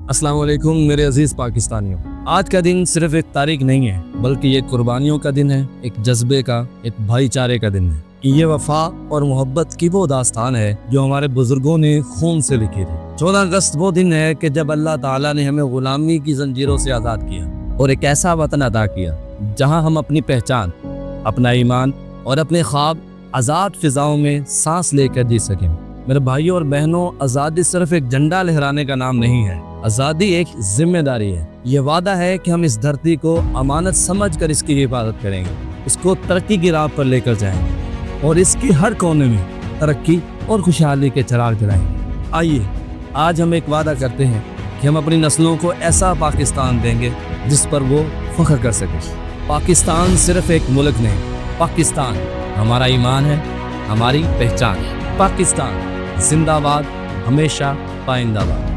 السلام علیکم میرے عزیز پاکستانیوں، آج کا دن صرف ایک تاریخ نہیں ہے بلکہ یہ قربانیوں کا دن ہے، ایک جذبے کا، ایک بھائی چارے کا دن ہے۔ یہ وفا اور محبت کی وہ داستان ہے جو ہمارے بزرگوں نے خون سے لکھی تھی۔ 14 اگست وہ دن ہے کہ جب اللہ تعالیٰ نے ہمیں غلامی کی زنجیروں سے آزاد کیا اور ایک ایسا وطن عطا کیا جہاں ہم اپنی پہچان، اپنا ایمان اور اپنے خواب آزاد فضاؤں میں سانس لے کر جی سکیں۔ میرے بھائیوں اور بہنوں، آزادی صرف ایک جھنڈا لہرانے کا نام نہیں ہے، آزادی ایک ذمہ داری ہے۔ یہ وعدہ ہے کہ ہم اس دھرتی کو امانت سمجھ کر اس کی حفاظت کریں گے، اس کو ترقی کی راہ پر لے کر جائیں گے اور اس کی ہر کونے میں ترقی اور خوشحالی کے چراغ جلائیں گے۔ آئیے آج ہم ایک وعدہ کرتے ہیں کہ ہم اپنی نسلوں کو ایسا پاکستان دیں گے جس پر وہ فخر کر سکیں۔ پاکستان صرف ایک ملک نہیں، پاکستان ہمارا ایمان ہے، ہماری پہچان ہے۔ پاکستان زندہ باد، ہمیشہ پائندہ باد۔